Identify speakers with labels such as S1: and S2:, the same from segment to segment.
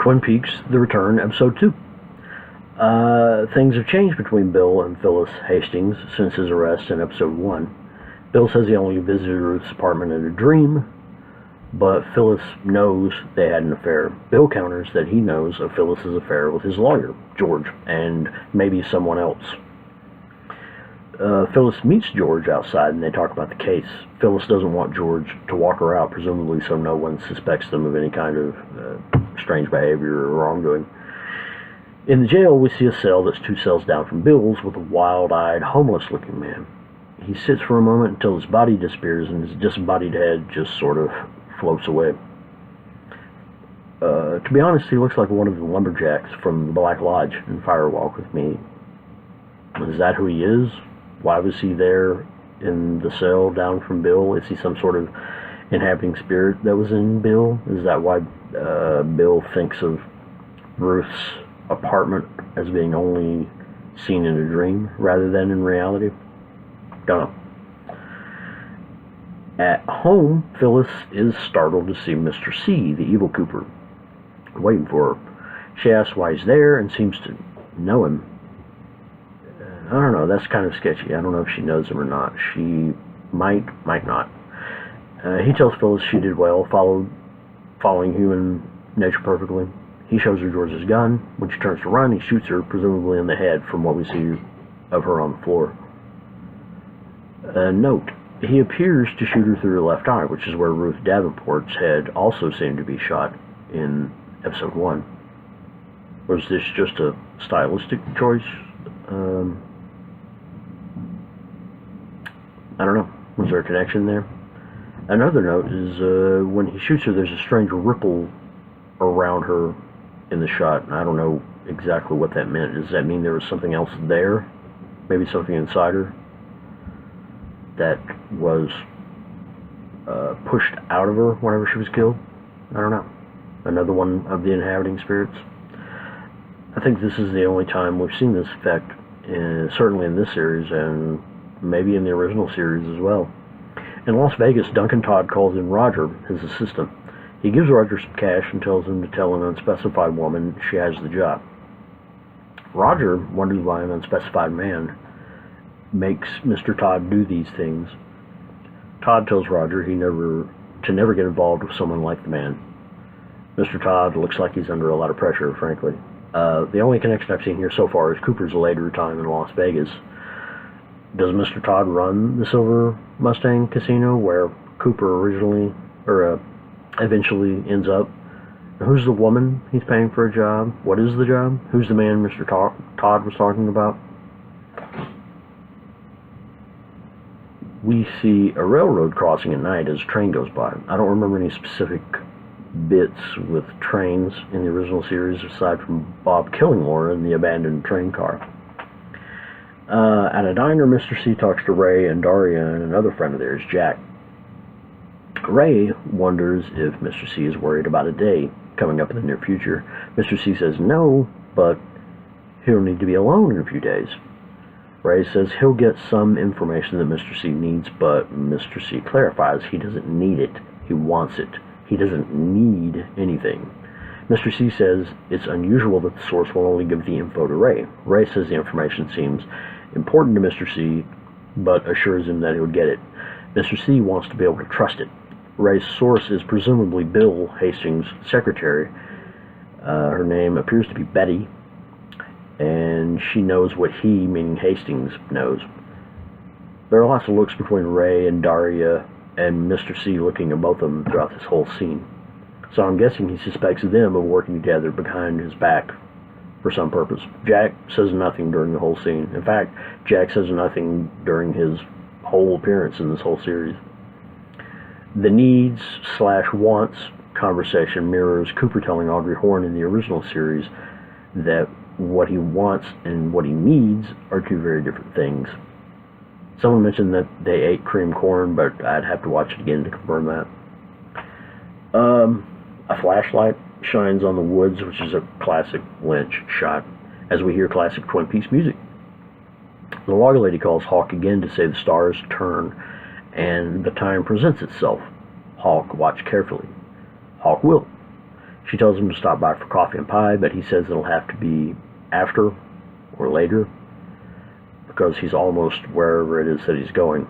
S1: Twin Peaks: The Return, Episode 2. Things have changed between Bill and Phyllis Hastings since his arrest in Episode 1. Bill says he only visited Ruth's apartment in a dream, but Phyllis knows they had an affair. Bill counters that he knows of Phyllis's affair with his lawyer, George, and maybe someone else. Phyllis meets George outside and they talk about the case. Phyllis doesn't want George to walk her out, presumably so no one suspects them of any kind of strange behavior or wrongdoing. In the jail, we see a cell that's 2 cells down from Bill's with a wild-eyed, homeless-looking man. He sits for a moment until his body disappears and his disembodied head just sort of floats away. To be honest, he looks like one of the lumberjacks from the Black Lodge in Fire Walk with Me. Is that who he is? Why was he there in the cell down from Bill? Is he some sort of inhabiting spirit that was in Bill? Is that why Bill thinks of Ruth's apartment as being only seen in a dream rather than in reality? Don't know. At home, Phyllis is startled to see Mr. C, the evil Cooper, waiting for her. She asks why he's there and seems to know him. I don't know, that's kind of sketchy. I don't know if she knows him or not. She might not. He tells Phyllis she did well, following human nature perfectly. He shows her George's gun. When she turns to run, he shoots her, presumably in the head, from what we see of her on the floor. Note, he appears to shoot her through her left eye, which is where Ruth Davenport's head also seemed to be shot in Episode 1. Was this just a stylistic choice? I don't know. Was there a connection there? Another note is when he shoots her, there's a strange ripple around her in the shot, and I don't know exactly what that meant. Does that mean there was something else there? Maybe something inside her that was pushed out of her whenever she was killed? I don't know. Another one of the inhabiting spirits? I think this is the only time we've seen this effect, certainly in this series, and maybe in the original series as well. In Las Vegas, Duncan Todd calls in Roger, his assistant. He gives Roger some cash and tells him to tell an unspecified woman she has the job. Roger wonders why an unspecified man makes Mr. Todd do these things. Todd tells Roger to never get involved with someone like the man. Mr. Todd looks like he's under a lot of pressure, frankly. The only connection I've seen here so far is Cooper's later time in Las Vegas. Does Mr. Todd run the Silver Mustang Casino where Cooper eventually ends up? Who's the woman he's paying for a job? What is the job? Who's the man Mr. Todd was talking about? We see a railroad crossing at night as a train goes by. I don't remember any specific bits with trains in the original series aside from Bob killing Laura in the abandoned train car. At a diner, Mr. C talks to Ray and Daria and another friend of theirs, Jack. Ray wonders if Mr. C is worried about a day coming up in the near future. Mr. C says no, but he'll need to be alone in a few days. Ray says he'll get some information that Mr. C needs, but Mr. C clarifies he doesn't need it. He wants it. He doesn't need anything. Mr. C says it's unusual that the source will only give the info to Ray. Ray says the information seems important to Mr. C, but assures him that he'll get it. Mr. C wants to be able to trust it. Ray's source is presumably Bill Hastings' secretary. Her name appears to be Betty, and she knows what he, meaning Hastings, knows. There are lots of looks between Ray and Daria and Mr. C looking at both of them throughout this whole scene. So I'm guessing he suspects them of working together behind his back for some purpose. Jack says nothing during the whole scene. In fact, Jack says nothing during his whole appearance in this whole series. The needs/wants conversation mirrors Cooper telling Audrey Horne in the original series that what he wants and what he needs are two very different things. Someone mentioned that they ate cream corn, but I'd have to watch it again to confirm that. A flashlight shines on the woods, which is a classic Lynch shot, as we hear classic Twin Peaks music. The log lady calls Hawk again to say the stars turn, and the time presents itself. Hawk, watch carefully. Hawk will. She tells him to stop by for coffee and pie, but he says it'll have to be after or later because he's almost wherever it is that he's going.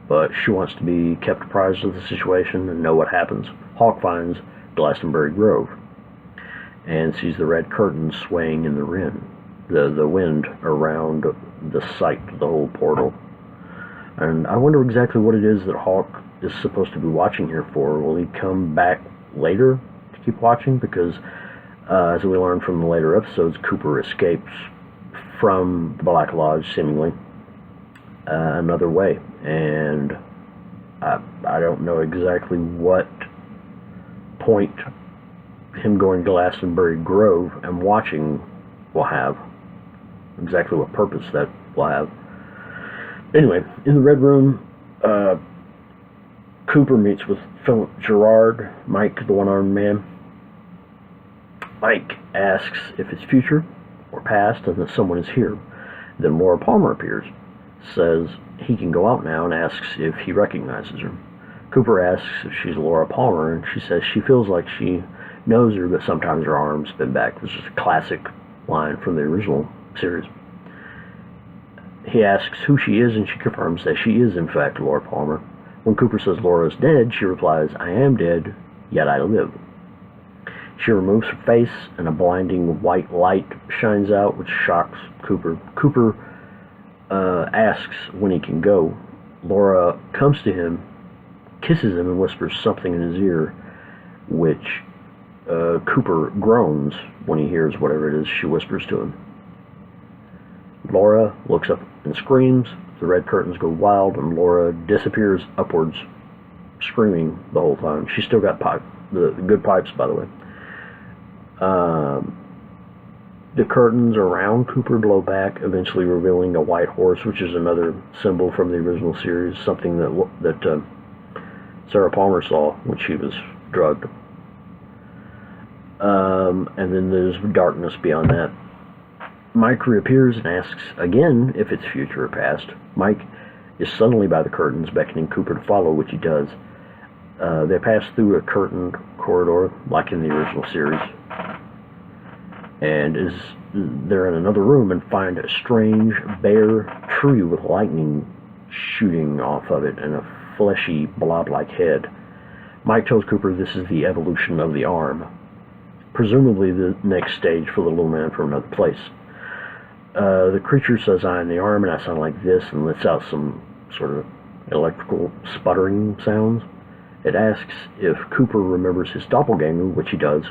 S1: But she wants to be kept apprised of the situation and know what happens. Hawk finds Glastonbury Grove and sees the red curtains swaying in the wind around the site of the whole portal. And I wonder exactly what it is that Hawk is supposed to be watching here for. Will he come back later to keep watching? Because as we learn from the later episodes, Cooper escapes from the Black Lodge, seemingly, another way. And I don't know exactly what point him going to Glastonbury Grove and watching will have, exactly what purpose that will have. Anyway, in the Red Room, Cooper meets with Philip Gerard, Mike, the one-armed man. Mike asks if it's future or past and that someone is here. Then Laura Palmer appears, says he can go out now, and asks if he recognizes her. Cooper asks if she's Laura Palmer, and she says she feels like she knows her, but sometimes her arms bend back. This is a classic line from the original series. He asks who she is, and she confirms that she is, in fact, Laura Palmer. When Cooper says Laura is dead, she replies, "I am dead, yet I live." She removes her face, and a blinding white light shines out, which shocks Cooper. Cooper asks when he can go. Laura comes to him, kisses him, and whispers something in his ear, which Cooper groans when he hears whatever it is she whispers to him. Laura looks up and screams. The red curtains go wild, and Laura disappears upwards, screaming the whole time. She's still got the good pipes, by the way. The curtains around Cooper blow back, eventually revealing a white horse, which is another symbol from the original series, something that Sarah Palmer saw when she was drugged. And then there's darkness beyond that. Mike reappears and asks again if it's future or past. Mike is suddenly by the curtains, beckoning Cooper to follow, which he does. They pass through a curtained corridor, like in the original series, and they're in another room and find a strange bare tree with lightning shooting off of it and a fleshy blob-like head. Mike tells Cooper this is the evolution of the arm, presumably the next stage for the little man from another place. The creature says, "I am the arm," and I sound like this, and lets out some sort of electrical sputtering sounds. It asks if Cooper remembers his doppelganger, which he does.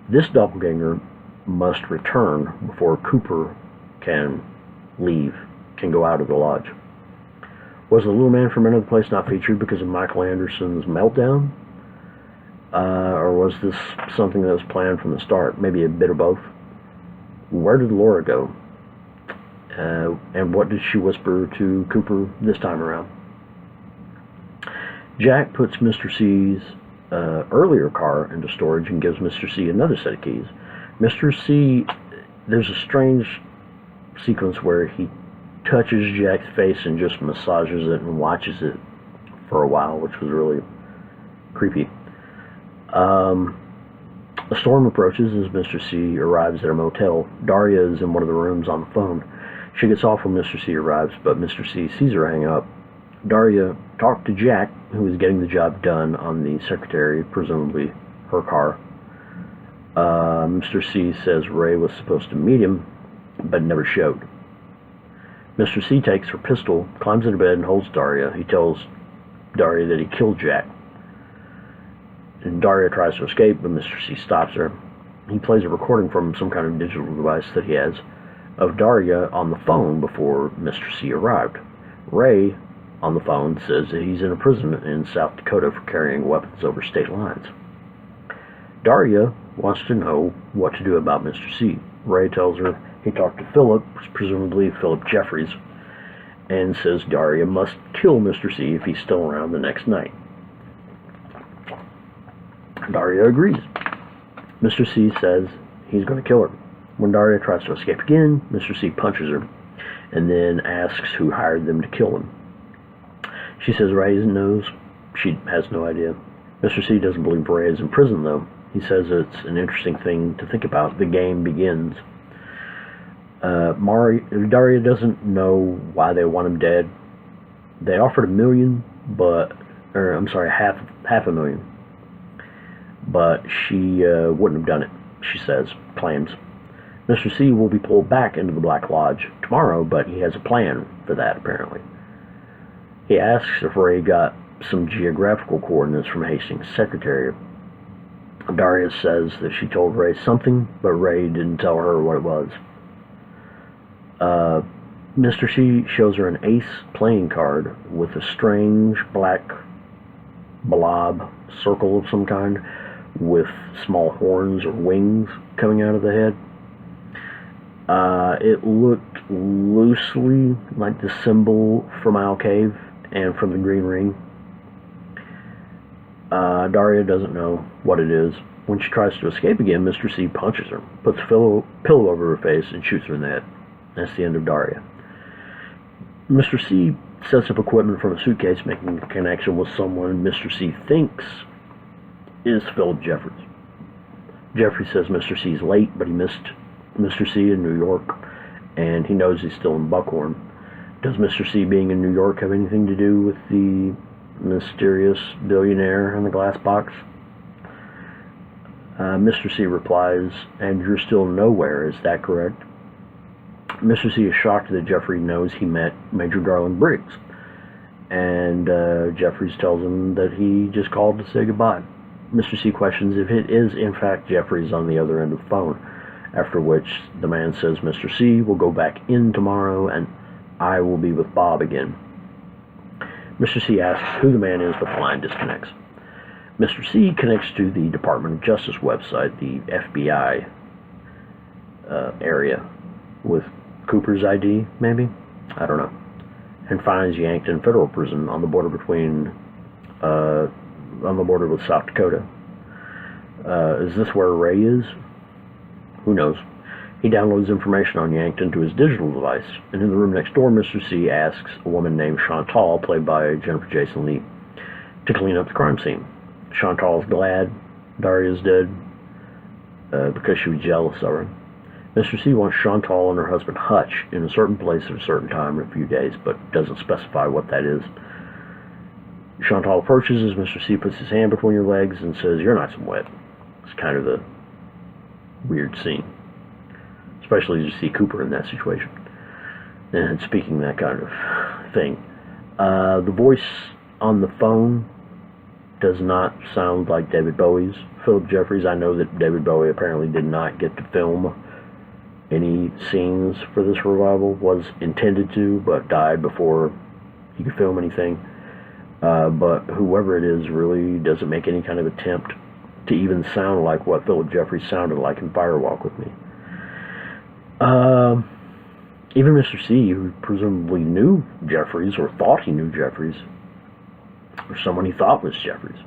S1: This doppelganger must return before Cooper can leave, can go out of the lodge. Was the little man from another place not featured because of Michael Anderson's meltdown? Or was this something that was planned from the start? Maybe a bit of both. Where did Laura go? And what did she whisper to Cooper this time around? Jack puts Mr. C's earlier car into storage and gives Mr. C another set of keys. Mr. C, there's a strange sequence where he touches Jack's face and just massages it and watches it for a while, which was really creepy. A storm approaches as Mr. C arrives at a motel. Daria is in one of the rooms on the phone. She gets off when Mr. C arrives, but Mr. C sees her hang up. Daria talked to Jack, who is getting the job done on the secretary, presumably her car. Mr. C says Ray was supposed to meet him, but never showed. Mr. C takes her pistol, climbs into bed, and holds Daria. He tells Daria that he killed Jack. And Daria tries to escape, but Mr. C stops her. He plays a recording from some kind of digital device that he has of Daria on the phone before Mr. C arrived. Ray, on the phone, says that he's in a prison in South Dakota for carrying weapons over state lines. Daria wants to know what to do about Mr. C. Ray tells her he talked to Philip, presumably Philip Jeffries, and says Daria must kill Mr. C if he's still around the next night. Daria agrees. Mr. C says he's going to kill her. When Daria tries to escape again, Mr. C punches her and then asks who hired them to kill him. She says Ray knows. She has no idea. Mr. C doesn't believe Ray is in prison, though. He says it's an interesting thing to think about. The game begins. Daria doesn't know why they want him dead. They offered $1 million, half a million. But she wouldn't have done it, she claims. Mr. C will be pulled back into the Black Lodge tomorrow, but he has a plan for that, apparently. He asks if Ray got some geographical coordinates from Hastings' secretary. Daria says that she told Ray something, but Ray didn't tell her what it was. Mr. C shows her an ace playing card with a strange black blob circle of some kind with small horns or wings coming out of the head. It looked loosely like the symbol from Owl Cave and from the Green Ring. Daria doesn't know what it is. When she tries to escape again, Mr. C punches her, puts a pillow over her face, and shoots her in the head. That's the end of Daria. Mr. C sets up equipment from a suitcase, making a connection with someone Mr. C thinks is Philip Jeffries. Jeffries says Mr. C's late, but he missed Mr. C in New York, and he knows he's still in Buckhorn. Does Mr. C being in New York have anything to do with the mysterious billionaire in the glass box? Mr. C replies, "And you're still nowhere, is that correct?" Mr. C is shocked that Jeffrey knows he met Major Darling Briggs, and Jeffries tells him that he just called to say goodbye. Mr. C questions if it is in fact Jeffries on the other end of the phone, after which the man says Mr. C will go back in tomorrow and I will be with Bob again. Mr. C asks who the man is, but the line disconnects. Mr. C connects to the Department of Justice website, the FBI area, with Cooper's ID, maybe? I don't know. And finds Yankton Federal Prison on the border with South Dakota. Is this where Ray is? Who knows? He downloads information on Yankton to his digital device, and in the room next door, Mr. C asks a woman named Chantal, played by Jennifer Jason Leigh, to clean up the crime scene. Chantal's glad Daria's dead because she was jealous of her. Mr. C wants Chantal and her husband Hutch in a certain place at a certain time in a few days, but doesn't specify what that is. Chantal approaches as Mr. C puts his hand between her legs and says, "You're nice and wet." It's kind of a weird scene, especially as you see Cooper in that situation and speaking that kind of thing. The voice on the phone does not sound like David Bowie's. Philip Jeffries, I know that David Bowie apparently did not get to film any scenes for this revival, was intended to, but died before he could film anything. But whoever it is really doesn't make any kind of attempt to even sound like what Philip Jeffries sounded like in Firewalk with Me. Even Mr. C, who presumably knew Jeffries, or thought he knew Jeffries, or someone he thought was Jeffries,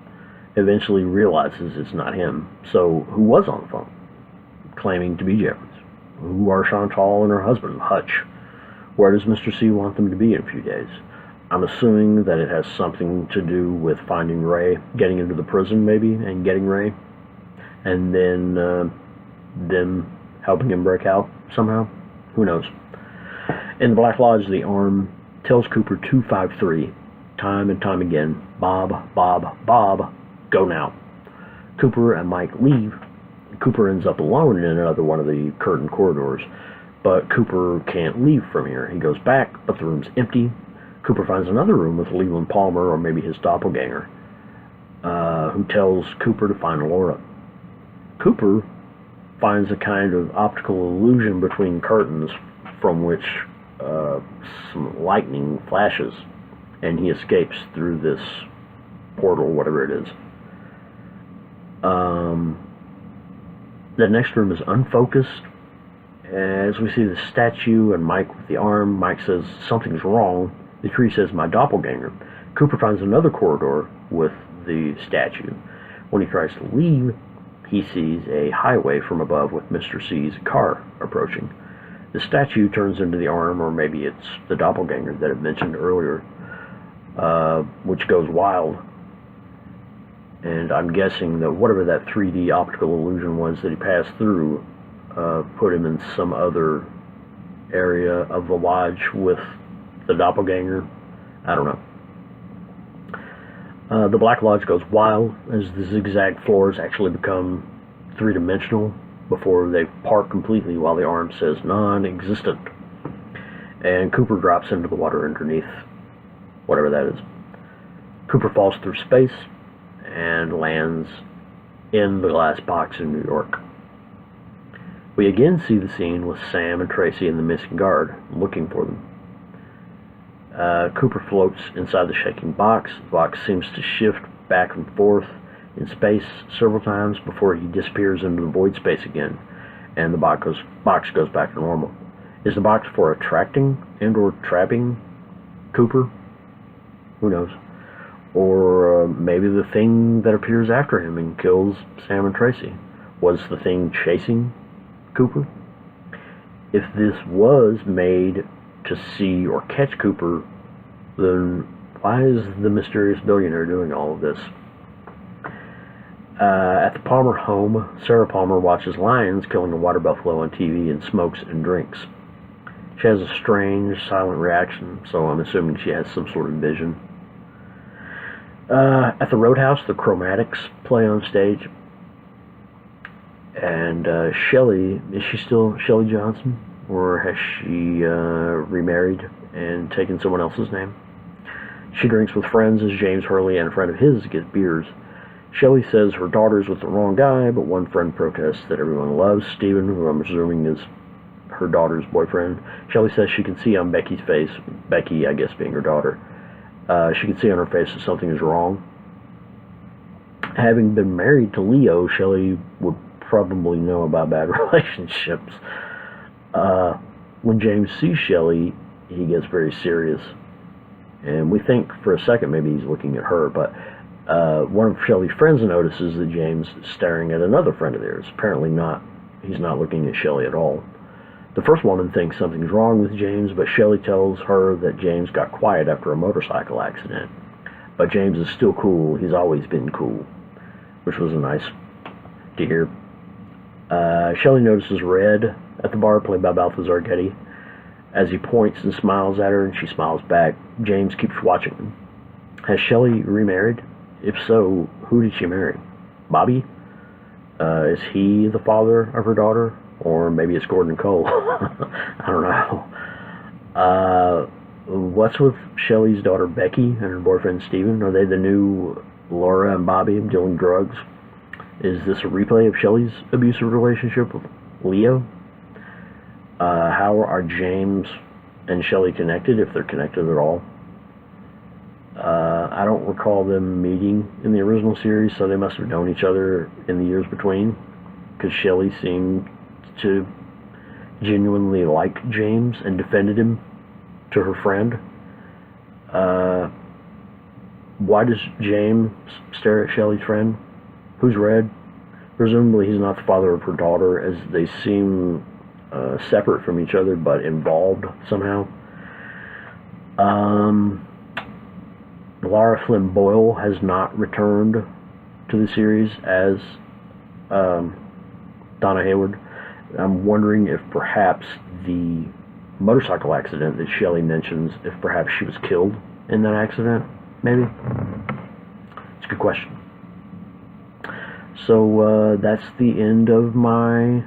S1: eventually realizes it's not him. So who was on the phone claiming to be Jeffries? Who are Chantal and her husband, Hutch? Where does Mr. C want them to be in a few days? I'm assuming that it has something to do with finding Ray, getting into the prison maybe, and getting Ray, and then them helping him break out somehow. Who knows? In the Black Lodge, the Arm tells Cooper 253, time and time again, "Bob, Bob, Bob, go now." Cooper and Mike leave. Cooper ends up alone in another one of the curtained corridors, but Cooper can't leave from here. He goes back, but the room's empty. Cooper finds another room with Leland Palmer, or maybe his doppelganger, who tells Cooper to find Laura. Cooper finds a kind of optical illusion between curtains from which some lightning flashes, and he escapes through this portal, whatever it is. The next room is unfocused. As we see the statue and Mike with the arm, Mike says something's wrong. The tree says my doppelganger. Cooper finds another corridor with the statue. When he tries to leave, he sees a highway from above with Mr. C's car approaching. The statue turns into the Arm, or maybe it's the doppelganger that I mentioned earlier, which goes wild. And I'm guessing that whatever that 3D optical illusion was that he passed through put him in some other area of the lodge with the doppelganger. I don't know. The Black Lodge goes wild as the zigzag floors actually become three-dimensional before they part completely while the arm says non-existent. And Cooper drops into the water underneath, whatever that is. Cooper falls through space and lands in the glass box in New York. We again see the scene with Sam and Tracy and the missing guard looking for them. Cooper floats inside the shaking box. The box seems to shift back and forth in space several times before he disappears into the void space again, and the box goes back to normal. Is the box for attracting and or trapping Cooper? Who knows? Or maybe the thing that appears after him and kills Sam and Tracy. Was the thing chasing Cooper? If this was made to see or catch Cooper, then why is the mysterious billionaire doing all of this? At the Palmer home, Sarah Palmer watches lions killing a water buffalo on TV and smokes and drinks. She has a strange, silent reaction, so I'm assuming she has some sort of vision. At the Roadhouse, the Chromatics play on stage. And Shelley, is she still Shelley Johnson? Or has she remarried and taken someone else's name? She drinks with friends as James Hurley and a friend of his get beers. Shelley says her daughter's with the wrong guy, but one friend protests that everyone loves Stephen, who I'm assuming is her daughter's boyfriend. Shelley says she can see on Becky's face, Becky, I guess, being her daughter, she can see on her face that something is wrong. Having been married to Leo, Shelley would probably know about bad relationships. When James sees Shelley, he gets very serious. And we think for a second maybe he's looking at her, but one of Shelley's friends notices that James is staring at another friend of theirs. Apparently he's not looking at Shelley at all. The first woman thinks something's wrong with James, but Shelley tells her that James got quiet after a motorcycle accident. But James is still cool. He's always been cool, which was nice to hear. Shelley notices Red at the bar, played by Balthazar Getty, as he points and smiles at her, and she smiles back. James keeps watching them. Has Shelley remarried? If so, who did she marry? Bobby? Is he the father of her daughter? Or maybe it's Gordon Cole. I don't know. What's with Shelley's daughter Becky and her boyfriend Stephen? Are they the new Laura and Bobby dealing drugs? Is this a replay of Shelley's abusive relationship with Leo? How are James and Shelley connected, if they're connected at all? I don't recall them meeting in the original series, so they must have known each other in the years between, because Shelley seemed to genuinely like James and defended him to her friend. Why does James stare at Shelley's friend? Who's Red? Presumably he's not the father of her daughter, as they seem separate from each other but involved somehow. Lara Flynn Boyle has not returned to the series as Donna Hayward. I'm wondering if perhaps the motorcycle accident that Shelley mentions, if perhaps she was killed in that accident, maybe? It's a good question. So that's the end of my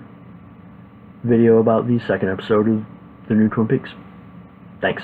S1: video about the second episode of the new Twin Peaks. Thanks.